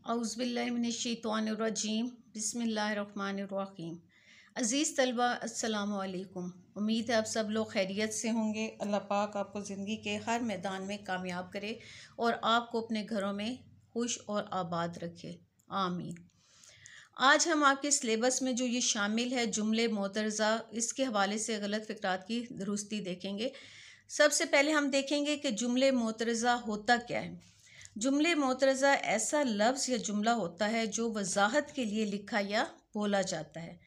औज़ुबिल्लाहिमिनश्शैतानिर्रजीम बिस्मिल्लाहिर्रहमानिर्रहीम। अज़ीज़ तलबा अस्सलामु अलैकुम। उम्मीद है आप सब लोग खैरियत से होंगे। अल्लाह पाक आपको ज़िंदगी के हर मैदान में कामयाब करे और आपको अपने घरों में खुश और आबाद रखे, आमीन। आज हम आपके सिलेबस में जो ये शामिल है जुमले मोतरज़ा, इसके हवाले से गलत फ़िक्रात की दुरुस्ती देखेंगे। सबसे पहले हम देखेंगे कि जुमले मोतरज़ा होता क्या है। जुमले मोतरज़ा ऐसा लफ्ज़ या जुमला होता है जो वजाहत के लिए लिखा या बोला जाता है।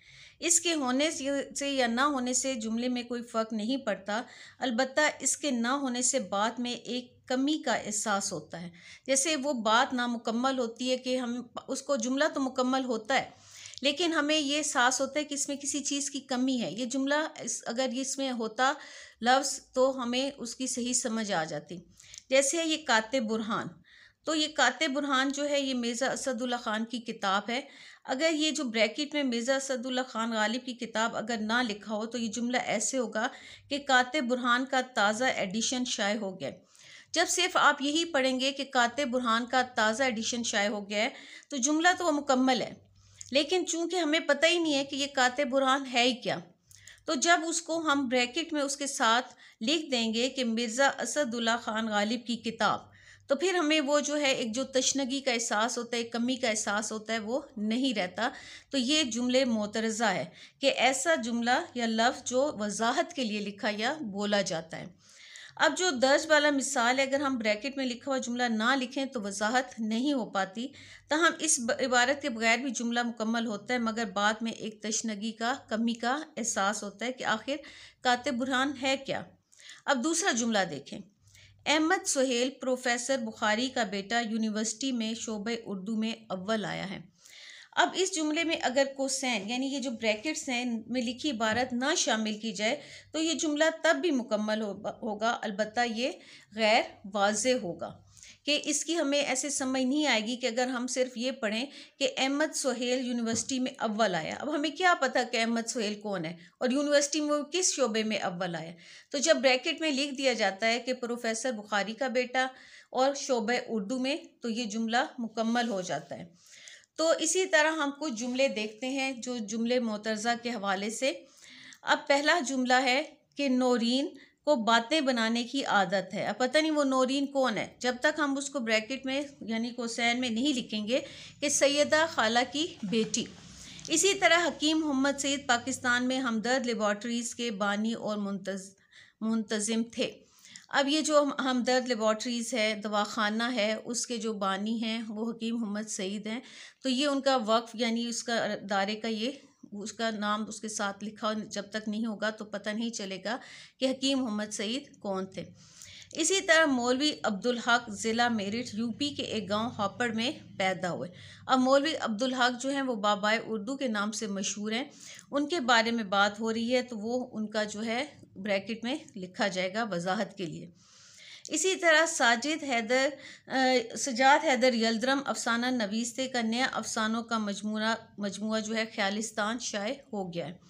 इसके होने से या ना होने से जुमले में कोई फ़र्क नहीं पड़ता, अलबत्ता इसके ना होने से बात में एक कमी का एहसास होता है। जैसे वो बात नामुकम्मल होती है कि हम उसको, जुमला तो मुकम्मल होता है लेकिन हमें ये एहसास होता है कि इसमें किसी चीज़ की कमी है। ये जुमला अगर इसमें होता लफ्ज़ तो हमें उसकी सही समझ आ जाती। जैसे है ये काते बुरहान, तो ये काते बुरहान जो है ये मिर्ज़ा असदुल्ला ख़ान की किताब है। अगर ये जो ब्रैकेट में मिर्ज़ा असदुल्ला ख़ान गालिब की किताब अगर ना लिखा हो तो ये जुमला ऐसे होगा कि काते बुरहान का ताज़ा एडिशन शाये हो गया। जब सिर्फ आप यही पढ़ेंगे कि काते बुरहान का ताज़ा एडिशन शाये हो गया है तो जुमला तो वह मुकम्मल है, लेकिन चूंकि हमें पता ही नहीं है कि ये काते बुरहान है ही क्या, तो जब उसको हम ब्रैकेट में उसके साथ लिख देंगे कि मिर्ज़ा असदुल्ला ख़ान गालिब की किताब, तो फिर हमें वो जो है एक जो तशनगी का एहसास होता है, कमी का एहसास होता है, वो नहीं रहता। तो ये जुमले मोतरज़ा है कि ऐसा जुमला या लफ्ज़ जो वजाहत के लिए लिखा या बोला जाता है। अब जो दर्ज वाला मिसाल है, अगर हम ब्रैकेट में लिखा हुआ जुमला ना लिखें तो वजाहत नहीं हो पाती। हम इस इबारत के बगैर भी जुमला मुकम्मल होता है, मगर बाद में एक तशनगी का, कमी का एहसास होता है कि आखिर काते बुरहान है क्या। अब दूसरा जुमला देखें। अहमद सुहेल प्रोफेसर बुखारी का बेटा यूनिवर्सिटी में शोबे उर्दू में अव्वल आया है। अब इस जुमले में अगर कोसैन यानी ये जो ब्रैकेट्स हैं में लिखी इबारत ना शामिल की जाए तो ये जुमला तब भी मुकम्मल होगा, अलबत्ता ये गैर वाज़ेह होगा कि इसकी हमें ऐसे समझ नहीं आएगी कि अगर हम सिर्फ ये पढ़ें कि अहमद सुहेल यूनिवर्सिटी में अव्वल आया। अब हमें क्या पता कि अहमद सुहेल कौन है और यूनिवर्सिटी में वो किस शोबे में अव्वल आया। तो जब ब्रैकेट में लिख दिया जाता है कि प्रोफेसर बुखारी का बेटा और शोबे उर्दू में, तो ये जुमला मुकम्मल हो जाता है। तो इसी तरह हम कुछ जुमले देखते हैं जो जुमले मोतरज़ा के हवाले से। अब पहला जुमला है कि नौरीन को बातें बनाने की आदत है। अब पता नहीं वो नौरीन कौन है, जब तक हम उसको ब्रैकेट में यानी कोसैन में नहीं लिखेंगे कि सैयदा खाला की बेटी। इसी तरह हकीम मोहम्मद सईद पाकिस्तान में हमदर्द लेबॉर्ट्रीज़ के बानी और मुंतज़िम थे। अब ये जो हमदर्द लेबॉर्ट्रीज़ है, दवाखाना है, उसके जो बानी हैं वो हकीम मोहम्मद सईद हैं। तो ये उनका वक्फ यानी उसका दायरे का, ये उसका नाम उसके साथ लिखा जब तक नहीं होगा तो पता नहीं चलेगा कि हकीम मोहम्मद सईद कौन थे। इसी तरह मौलवी अब्दुल हक ज़िला मेरठ यूपी के एक गांव हापड़ में पैदा हुए। अब मौलवी अब्दुल हक जो हैं वो बाबाए उर्दू के नाम से मशहूर हैं। उनके बारे में बात हो रही है तो वो उनका जो है ब्रैकेट में लिखा जाएगा वजाहत के लिए। इसी तरह सजाद हैदर यल्दरम अफसाना नवीस्ते का नया अफसानों का मजमुआ जो है ख्यालिस्तान शाये हो गया है।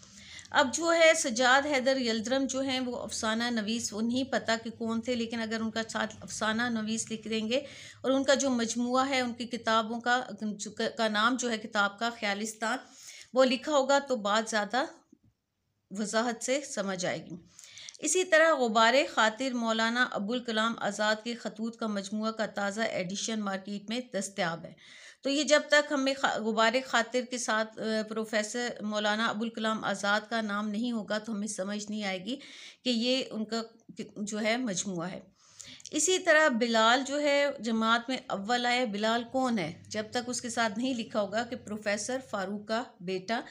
अब जो है सजाद हैदर यल्दरम जो हैं वो अफसाना नवीस, वो नहीं पता कि कौन थे, लेकिन अगर उनका साथ अफसाना नवीस लिख देंगे और उनका जो मजमुआ है, उनकी किताबों का नाम जो है किताब का ख्यालिस्तान, वो लिखा होगा तो बात ज़्यादा वजाहत से समझ आएगी। इसी तरह गुबारे खातिर मौलाना अबुल कलाम आज़ाद के खतूत का मजमुआ का ताज़ा एडिशन मार्केट में दस्तयाब है। तो ये जब तक हमें गुबारे खातिर के साथ प्रोफेसर मौलाना अबुल कलाम आज़ाद का नाम नहीं होगा तो हमें समझ नहीं आएगी कि ये उनका जो है मजमुआ है। इसी तरह बिलाल जो है जमात में अव्वल आया। बिलाल कौन है, जब तक उसके साथ नहीं लिखा होगा कि प्रोफेसर फ़ारूक का बेटा,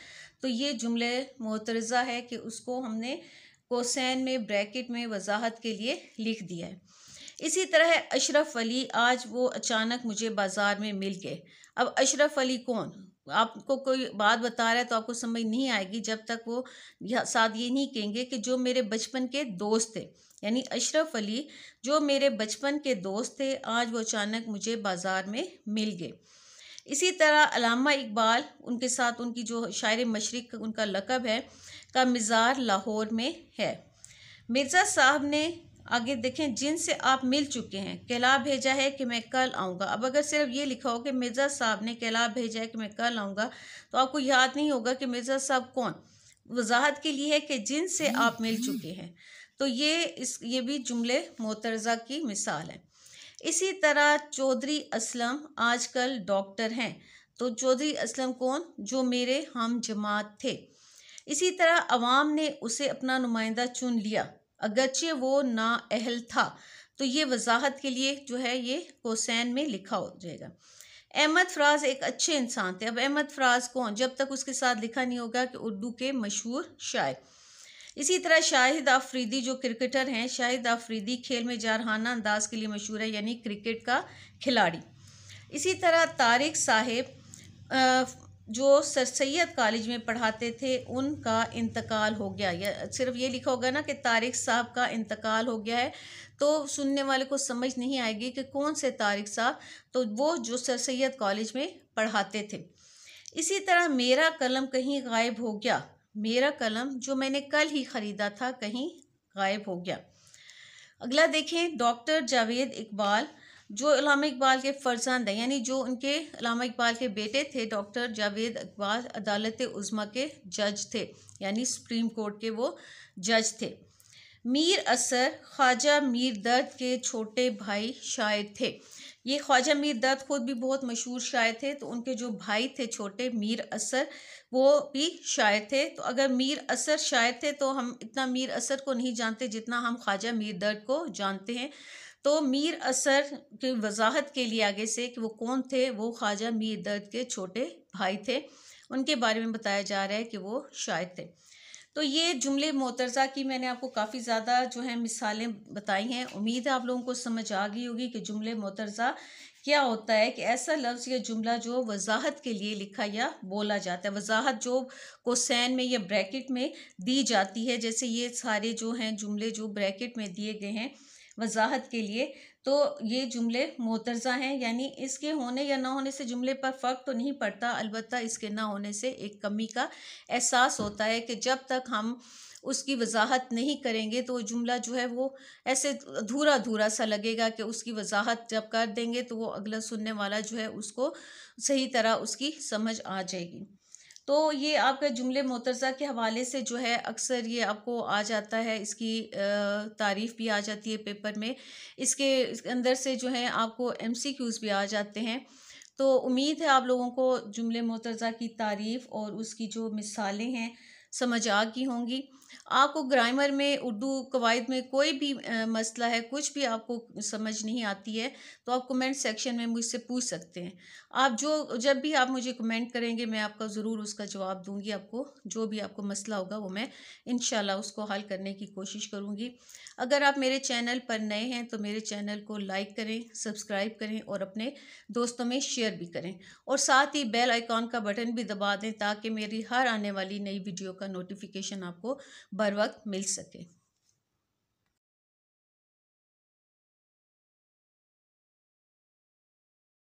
तो ये जुमले मोतरज़ा है कि उसको हमने कोसैन में ब्रैकेट में वजाहत के लिए लिख दिया है। इसी तरह अशरफ अली, आज वो अचानक मुझे बाज़ार में मिल गए। अब अशरफ अली कौन, आपको कोई बात बता रहा है तो आपको समझ नहीं आएगी जब तक वो साथ ये नहीं कहेंगे कि जो मेरे बचपन के दोस्त थे, यानी अशरफ अली जो मेरे बचपन के दोस्त थे, आज वो अचानक मुझे बाज़ार में मिल गए। इसी तरह अल्लामा इकबाल, उनके साथ उनकी जो शायर मशरिक़ उनका लक़ब है, का मज़ार लाहौर में है। मिर्ज़ा साहब ने आगे देखें, जिनसे आप मिल चुके हैं, कहला भेजा है कि मैं कल आऊँगा। अब अगर सिर्फ ये लिखा हो कि मिर्ज़ा साहब ने कहला भेजा है कि मैं कल आऊँगा, तो आपको याद नहीं होगा कि मिर्ज़ा साहब कौन। वजाहत के लिए है कि जिनसे आप मिल चुके हैं। तो ये भी जुमले मोतरज़ा की मिसाल है। इसी तरह चौधरी असलम आजकल डॉक्टर हैं। तो चौधरी असलम कौन? जो मेरे हम जमात थे। इसी तरह अवाम ने उसे अपना नुमाइंदा चुन लिया, अगरचे वो नाअहल था। तो ये वजाहत के लिए जो है ये कोसैन में लिखा हो जाएगा। अहमद फराज एक अच्छे इंसान थे। अब अहमद फराज कौन? जब तक उसके साथ लिखा नहीं होगा कि उर्दू के मशहूर शायर। इसी तरह शाहिद आफरीदी जो क्रिकेटर हैं, शाहिद आफरीदी खेल में जारहाना अंदाज के लिए मशहूर है, यानी क्रिकेट का खिलाड़ी। इसी तरह तारिक साहिब जो सर सैयद कॉलेज में पढ़ाते थे, उनका इंतकाल हो गया। या सिर्फ ये लिखा होगा ना कि तारिक साहब का इंतकाल हो गया है, तो सुनने वाले को समझ नहीं आएगी कि कौन से तारिक साहब। तो वो जो सर सैयद कॉलेज में पढ़ाते थे। इसी तरह मेरा कलम कहीं गायब हो गया। मेरा कलम जो मैंने कल ही ख़रीदा था कहीं गायब हो गया। अगला देखें, डॉक्टर जावेद इकबाल जो अल्लामा इकबाल के फ़र्जंद हैं, यानी जो उनके अल्लामा इकबाल के बेटे थे, डॉक्टर जावेद इकबाल अदालत उज़्मा के जज थे, यानी सुप्रीम कोर्ट के वो जज थे। मीर असर ख्वाजा मीर दर्द के छोटे भाई शायर थे। ये ख्वाजा मीर दर्द खुद भी बहुत मशहूर शायर थे, तो उनके जो भाई थे छोटे मीर असर, वो भी शायर थे। तो अगर मीर असर शायर थे तो हम इतना मीर असर को नहीं जानते जितना हम ख्वाजा मीर दर्द को जानते हैं। तो मीर असर की वजाहत के लिए आगे से कि वो कौन थे, वो ख्वाजा मीर दर्द के छोटे भाई थे। उनके बारे में बताया जा रहा है कि वो शायर थे। तो ये जुमले मोतरज़ा की मैंने आपको काफ़ी ज़्यादा जो है मिसालें बताई हैं। उम्मीद है आप लोगों को समझ आ गई होगी कि जुमले मोतरज़ा क्या होता है, कि ऐसा लफ्ज़ या जुमला जो वजाहत के लिए लिखा या बोला जाता है। वजाहत जो कोसैन में या ब्रैकेट में दी जाती है, जैसे ये सारे जो हैं जुमले जो ब्रैकेट में दिए गए हैं वजाहत के लिए, तो ये जुमले मोतरज़ा हैं। यानी इसके होने या ना होने से जुमले पर फ़र्क तो नहीं पड़ता, अलबत्ता इसके ना होने से एक कमी का एहसास होता है कि जब तक हम उसकी वजाहत नहीं करेंगे तो वो जुमला जो है वो ऐसे अधूरा अधूरा सा लगेगा, कि उसकी वजाहत जब कर देंगे तो वो अगला सुनने वाला जो है उसको सही तरह उसकी समझ आ जाएगी। तो ये आपका जुमले मोतरज़ा के हवाले से जो है अक्सर ये आपको आ जाता है, इसकी तारीफ़ भी आ जाती है पेपर में। इसके अंदर से जो है आपको MCQs भी आ जाते हैं। तो उम्मीद है आप लोगों को जुमले मोतरज़ा की तारीफ़ और उसकी जो मिसालें हैं समझ आ गई होंगी। आपको ग्रामर में, उर्दू कवायद में कोई भी मसला है, कुछ भी आपको समझ नहीं आती है, तो आप कमेंट सेक्शन में मुझसे पूछ सकते हैं। आप जब भी आप मुझे कमेंट करेंगे मैं आपका ज़रूर उसका जवाब दूंगी। आपको जो भी आपको मसला होगा वो मैं इंशाल्लाह उसको हल करने की कोशिश करूंगी। अगर आप मेरे चैनल पर नए हैं तो मेरे चैनल को लाइक करें, सब्सक्राइब करें और अपने दोस्तों में शेयर भी करें, और साथ ही बेल आइकॉन का बटन भी दबा दें ताकि मेरी हर आने वाली नई वीडियो का नोटिफिकेशन आपको बर वक्त मिल सके।